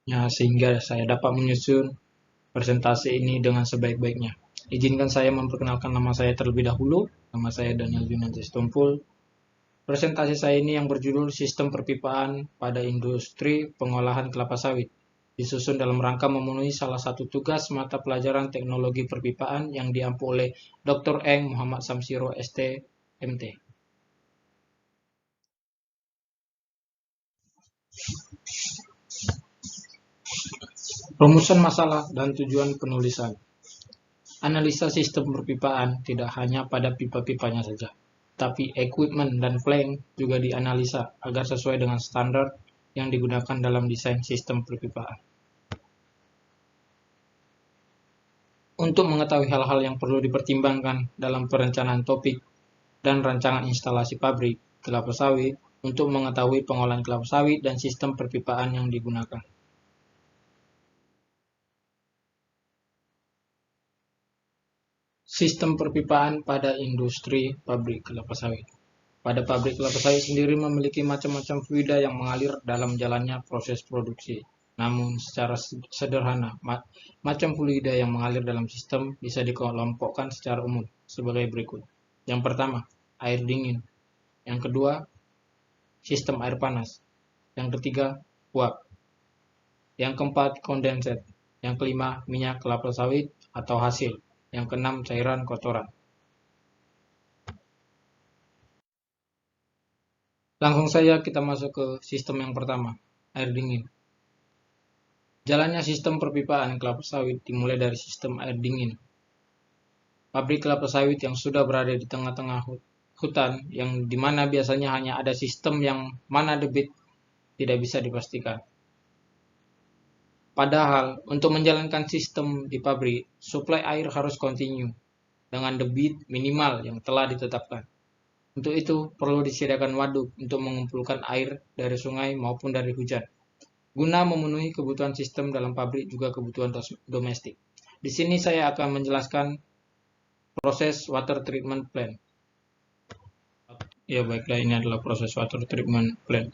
sehingga saya dapat menyusun presentasi ini dengan sebaik-baiknya. Izinkan saya memperkenalkan nama saya terlebih dahulu. Nama saya Daniel Junantis Tumpul. Presentasi saya ini yang berjudul Sistem Perpipaan pada Industri Pengolahan Kelapa Sawit, disusun dalam rangka memenuhi salah satu tugas mata pelajaran teknologi perpipaan yang diampu oleh Dr. Eng Muhammad Samsiro ST MT. Rumusan masalah dan tujuan penulisan. Analisa sistem perpipaan tidak hanya pada pipa-pipanya saja, tapi equipment dan flank juga dianalisa agar sesuai dengan standar yang digunakan dalam desain sistem perpipaan. Untuk mengetahui hal-hal yang perlu dipertimbangkan dalam perencanaan topik dan rancangan instalasi pabrik kelapa sawit, untuk mengetahui pengolahan kelapa sawit dan sistem perpipaan yang digunakan. Sistem perpipaan pada industri pabrik kelapa sawit. Pada pabrik kelapa sawit sendiri memiliki macam-macam fluida yang mengalir dalam jalannya proses produksi. Namun secara sederhana, macam fluida yang mengalir dalam sistem bisa dikelompokkan secara umum sebagai berikut. Yang pertama, air dingin. Yang kedua, sistem air panas. Yang ketiga, uap. Yang keempat, kondensat. Yang kelima, minyak kelapa sawit atau hasil. Yang keenam, cairan kotoran. Langsung saja kita masuk ke sistem yang pertama, air dingin. Jalannya sistem perpipaan kelapa sawit dimulai dari sistem air dingin. Pabrik kelapa sawit yang sudah berada di tengah-tengah hutan, yang dimana biasanya hanya ada sistem yang mana debit tidak bisa dipastikan. Padahal, untuk menjalankan sistem di pabrik, suplai air harus kontinu dengan debit minimal yang telah ditetapkan. Untuk itu, perlu disediakan waduk untuk mengumpulkan air dari sungai maupun dari hujan, guna memenuhi kebutuhan sistem dalam pabrik juga kebutuhan domestik. Di sini saya akan menjelaskan proses water treatment plant. Ya baiklah, ini adalah proses water treatment plant.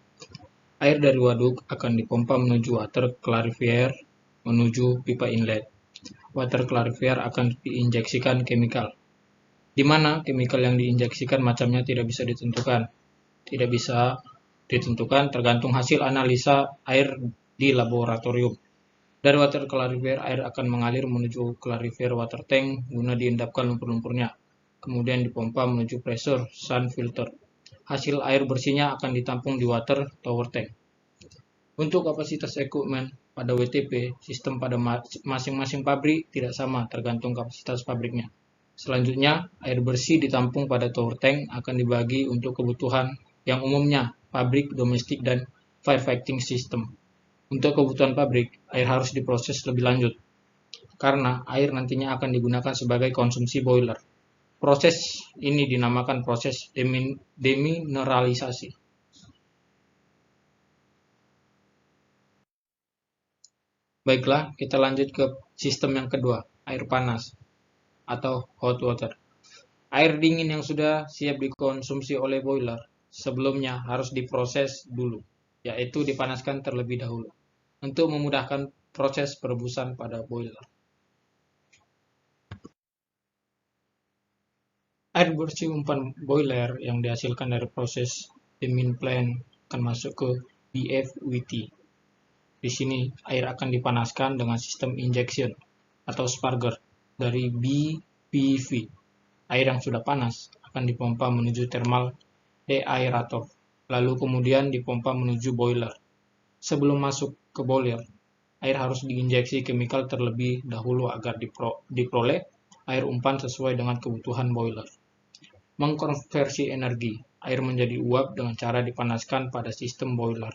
Air dari waduk akan dipompa menuju water clarifier menuju pipa inlet. Water clarifier akan diinjeksikan chemical, di mana chemical yang diinjeksikan macamnya tidak bisa ditentukan. Tidak bisa ditentukan tergantung hasil analisa air di laboratorium. Dari water clarifier, air akan mengalir menuju clarifier water tank guna diendapkan lumpur-lumpurnya. Kemudian dipompa menuju pressure sun filter. Hasil air bersihnya akan ditampung di water tower tank. Untuk kapasitas equipment pada WTP, sistem pada masing-masing pabrik tidak sama tergantung kapasitas pabriknya. Selanjutnya, air bersih ditampung pada tower tank akan dibagi untuk kebutuhan yang umumnya pabrik, domestik, dan firefighting system. Untuk kebutuhan pabrik, air harus diproses lebih lanjut, karena air nantinya akan digunakan sebagai konsumsi boiler. Proses ini dinamakan proses demineralisasi. Baiklah, kita lanjut ke sistem yang kedua, air panas atau hot water. Air dingin yang sudah siap dikonsumsi oleh boiler sebelumnya harus diproses dulu, yaitu dipanaskan terlebih dahulu, untuk memudahkan proses perebusan pada boiler. Air bersih umpan boiler yang dihasilkan dari proses demin plant akan masuk ke BFWT. Di sini air akan dipanaskan dengan sistem injection atau sparger dari BPV. Air yang sudah panas akan dipompa menuju thermal deaerator, lalu kemudian dipompa menuju boiler. Sebelum masuk ke boiler, air harus diinjeksi chemical terlebih dahulu agar diperoleh air umpan sesuai dengan kebutuhan boiler. Mengkonversi energi air menjadi uap dengan cara dipanaskan pada sistem boiler.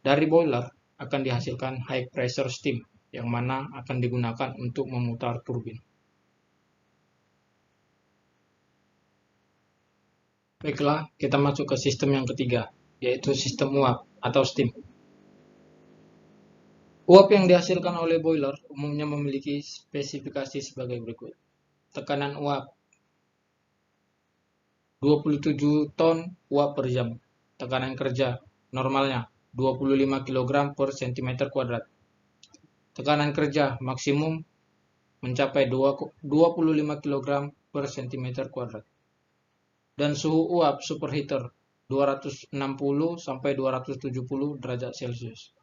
Dari boiler akan dihasilkan high pressure steam yang mana akan digunakan untuk memutar turbin. Baiklah, kita masuk ke sistem yang ketiga, yaitu sistem uap atau steam. Uap yang dihasilkan oleh boiler umumnya memiliki spesifikasi sebagai berikut. Tekanan uap 27 ton uap per jam. Tekanan kerja normalnya 25 kg per cm². Tekanan kerja maksimum mencapai 25 kg per cm². Dan suhu uap superheater 260 sampai 270 derajat Celcius.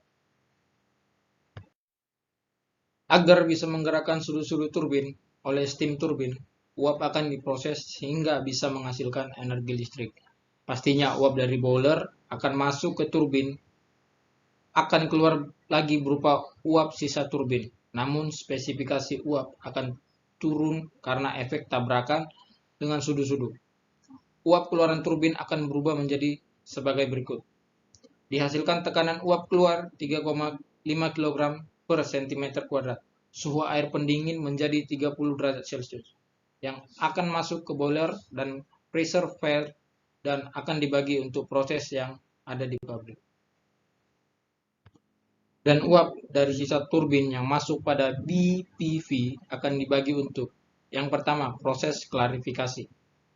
Agar bisa menggerakkan sudut-sudut turbin oleh steam turbin, uap akan diproses sehingga bisa menghasilkan energi listrik. Pastinya uap dari boiler akan masuk ke turbin, akan keluar lagi berupa uap sisa turbin. Namun spesifikasi uap akan turun karena efek tabrakan dengan sudut-sudut. Uap keluaran turbin akan berubah menjadi sebagai berikut. Dihasilkan tekanan uap keluar 3,5 kg per cm². Suhu air pendingin menjadi 30 derajat Celcius yang akan masuk ke boiler dan pressure valve dan akan dibagi untuk proses yang ada di pabrik. Dan uap dari sisa turbin yang masuk pada BPV akan dibagi untuk yang pertama proses klarifikasi,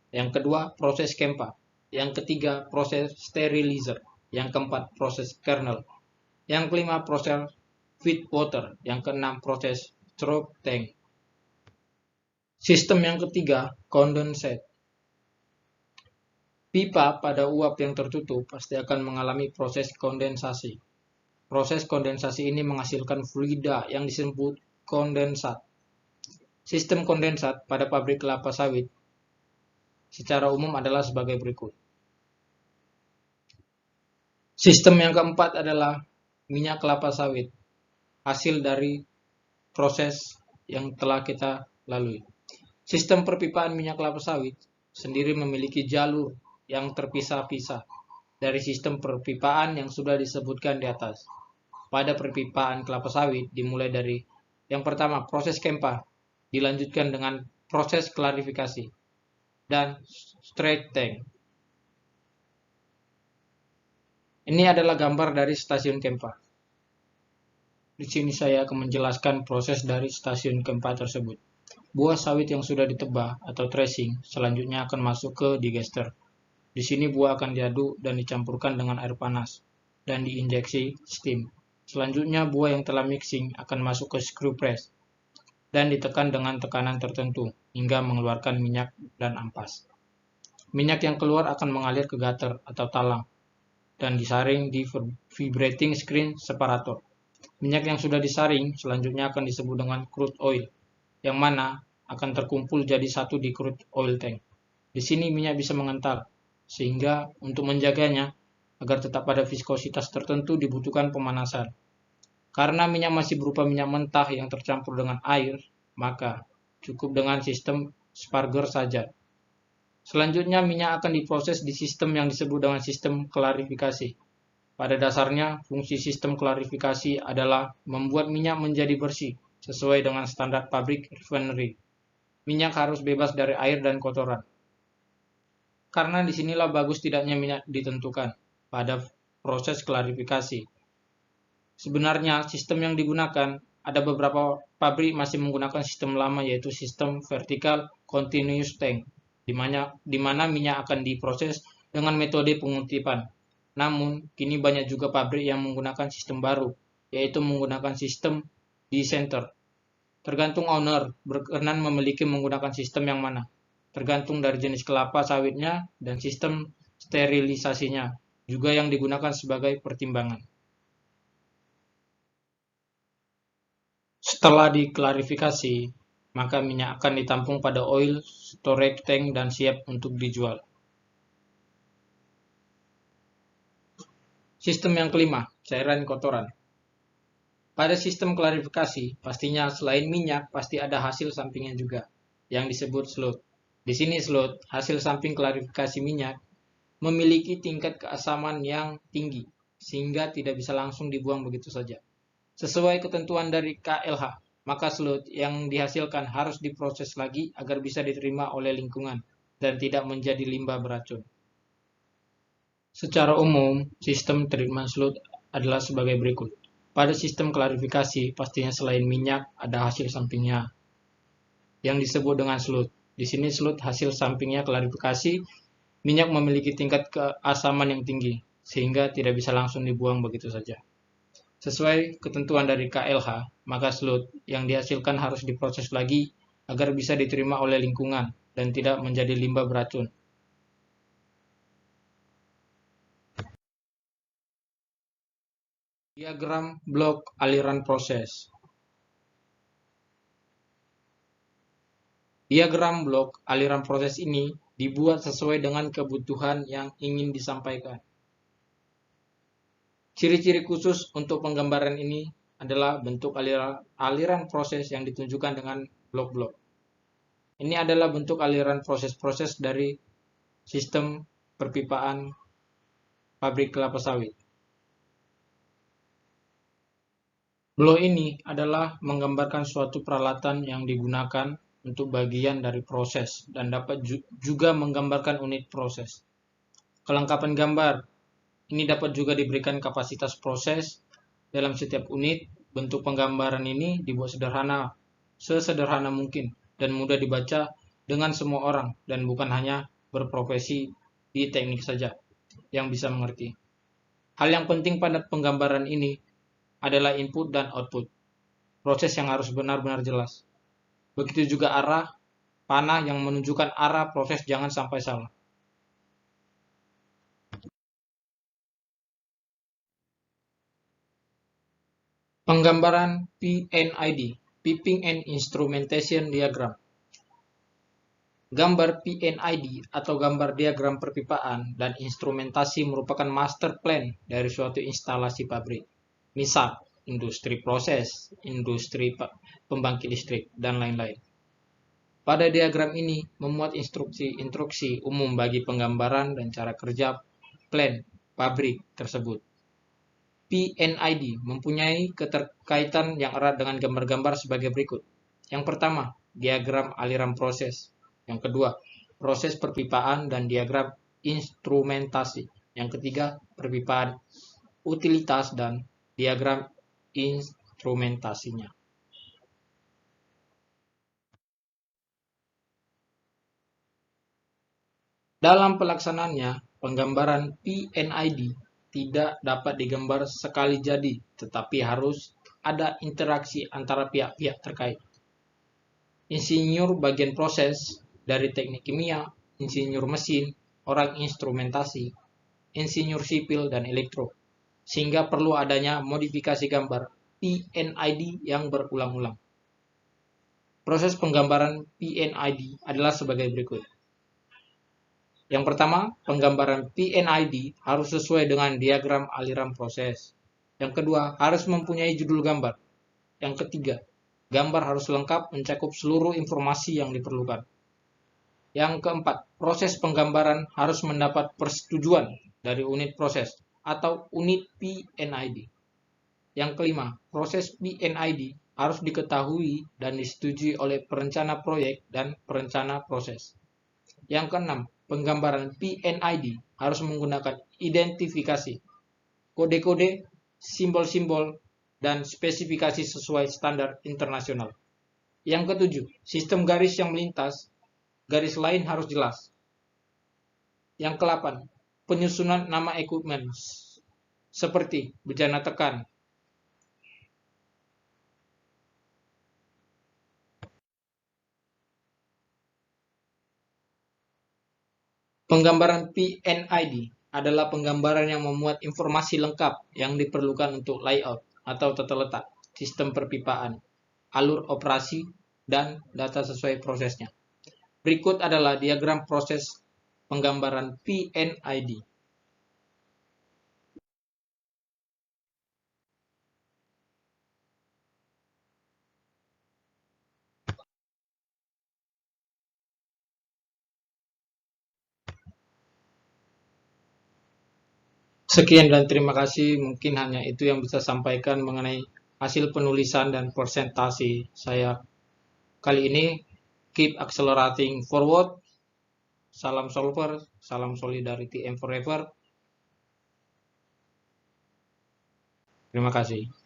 yang kedua proses KEMPA, yang ketiga proses sterilizer, yang keempat proses kernel, yang kelima proses feed water, yang keenam proses stroke tank. Sistem yang ketiga condensate. Pipa pada uap yang tertutup pasti akan mengalami proses kondensasi. Proses kondensasi ini menghasilkan fluida yang disebut kondensat. Sistem kondensat pada pabrik kelapa sawit secara umum adalah sebagai berikut. Sistem yang keempat adalah minyak kelapa sawit, hasil dari proses yang telah kita lalui. Sistem perpipaan minyak kelapa sawit sendiri memiliki jalur yang terpisah-pisah dari sistem perpipaan yang sudah disebutkan di atas. Pada perpipaan kelapa sawit dimulai dari yang pertama proses KEMPA, dilanjutkan dengan proses klarifikasi dan straight tank. Ini adalah gambar dari stasiun KEMPA. Di sini saya akan menjelaskan proses dari stasiun KEMPA tersebut. Buah sawit yang sudah ditebah atau threshing selanjutnya akan masuk ke digester. Di sini buah akan diaduk dan dicampurkan dengan air panas dan diinjeksi steam. Selanjutnya buah yang telah mixing akan masuk ke screw press dan ditekan dengan tekanan tertentu hingga mengeluarkan minyak dan ampas. Minyak yang keluar akan mengalir ke gutter atau talang dan disaring di vibrating screen separator. Minyak yang sudah disaring selanjutnya akan disebut dengan crude oil, yang mana akan terkumpul jadi satu di crude oil tank. Di sini minyak bisa mengental, sehingga untuk menjaganya agar tetap pada viskositas tertentu dibutuhkan pemanasan. Karena minyak masih berupa minyak mentah yang tercampur dengan air, maka cukup dengan sistem sparger saja. Selanjutnya minyak akan diproses di sistem yang disebut dengan sistem klarifikasi. Pada dasarnya, fungsi sistem klarifikasi adalah membuat minyak menjadi bersih sesuai dengan standar pabrik refinery. Minyak harus bebas dari air dan kotoran. Karena disinilah bagus tidaknya minyak ditentukan pada proses klarifikasi. Sebenarnya sistem yang digunakan, ada beberapa pabrik masih menggunakan sistem lama yaitu sistem vertical continuous tank, di mana minyak akan diproses dengan metode pengutipan. Namun, kini banyak juga pabrik yang menggunakan sistem baru, yaitu menggunakan sistem decenter. Tergantung owner berkenan memiliki menggunakan sistem yang mana. Tergantung dari jenis kelapa sawitnya dan sistem sterilisasinya, juga yang digunakan sebagai pertimbangan. Setelah diklarifikasi, maka minyak akan ditampung pada oil storage tank dan siap untuk dijual. Sistem yang kelima, cairan kotoran. Pada sistem klarifikasi, pastinya selain minyak, pasti ada hasil sampingnya juga, yang disebut sludge. Di sini sludge, hasil samping klarifikasi minyak, memiliki tingkat keasaman yang tinggi, sehingga tidak bisa langsung dibuang begitu saja. Sesuai ketentuan dari KLH, maka sludge yang dihasilkan harus diproses lagi agar bisa diterima oleh lingkungan dan tidak menjadi limbah beracun. Secara umum, sistem treatment sludge adalah sebagai berikut. Pada sistem klarifikasi, pastinya selain minyak, ada hasil sampingnya yang disebut dengan sludge. Di sini sludge hasil sampingnya klarifikasi, minyak memiliki tingkat keasaman yang tinggi, sehingga tidak bisa langsung dibuang begitu saja. Sesuai ketentuan dari KLH, maka sludge yang dihasilkan harus diproses lagi agar bisa diterima oleh lingkungan dan tidak menjadi limbah beracun. Diagram blok aliran proses. Diagram blok aliran proses ini dibuat sesuai dengan kebutuhan yang ingin disampaikan. Ciri-ciri khusus untuk penggambaran ini adalah bentuk aliran proses yang ditunjukkan dengan blok-blok. Ini adalah bentuk aliran proses-proses dari sistem perpipaan pabrik kelapa sawit. Blok ini adalah menggambarkan suatu peralatan yang digunakan untuk bagian dari proses dan dapat juga menggambarkan unit proses. Kelengkapan gambar ini dapat juga diberikan kapasitas proses dalam setiap unit. Bentuk penggambaran ini dibuat sederhana, sesederhana mungkin, dan mudah dibaca dengan semua orang, dan bukan hanya berprofesi di teknik saja yang bisa mengerti. Hal yang penting pada penggambaran ini adalah input dan output, proses yang harus benar-benar jelas. Begitu juga arah panah yang menunjukkan arah proses jangan sampai salah. Penggambaran PNID, Piping and Instrumentation Diagram. Gambar PNID atau gambar diagram perpipaan dan instrumentasi merupakan master plan dari suatu instalasi pabrik. Misal, industri proses, industri pembangkit listrik, dan lain-lain. Pada diagram ini memuat instruksi umum bagi penggambaran dan cara kerja plan pabrik tersebut. PNID mempunyai keterkaitan yang erat dengan gambar-gambar sebagai berikut. Yang pertama, diagram aliran proses. Yang kedua, proses perpipaan dan diagram instrumentasi. Yang ketiga, perpipaan utilitas dan diagram instrumentasinya. Dalam pelaksanaannya, penggambaran PNID tidak dapat digambar sekali jadi, tetapi harus ada interaksi antara pihak-pihak terkait. Insinyur bagian proses dari teknik kimia, insinyur mesin, orang instrumentasi, insinyur sipil, dan elektro, sehingga perlu adanya modifikasi gambar PNID yang berulang-ulang. Proses penggambaran PNID adalah sebagai berikut. Yang pertama, penggambaran PNID harus sesuai dengan diagram aliran proses. Yang kedua, harus mempunyai judul gambar. Yang ketiga, gambar harus lengkap mencakup seluruh informasi yang diperlukan. Yang keempat, proses penggambaran harus mendapat persetujuan dari unit proses atau unit PNID. Yang kelima, proses PNID harus diketahui dan disetujui oleh perencana proyek dan perencana proses. Yang keenam, penggambaran PNID harus menggunakan identifikasi, kode-kode, simbol-simbol, dan spesifikasi sesuai standar internasional. Yang ketujuh, sistem garis yang melintas, garis lain harus jelas. Yang kedelapan, penyusunan nama equipment seperti bejana tekan, penggambaran PNID adalah penggambaran yang memuat informasi lengkap yang diperlukan untuk layout atau tata letak, sistem perpipaan, alur operasi, dan data sesuai prosesnya. Berikut adalah diagram proses penggambaran PNID. Sekian dan terima kasih. Mungkin hanya itu yang bisa sampaikan mengenai hasil penulisan dan presentasi saya kali ini. Keep accelerating forward. Salam solver, salam solidarity and forever. Terima kasih.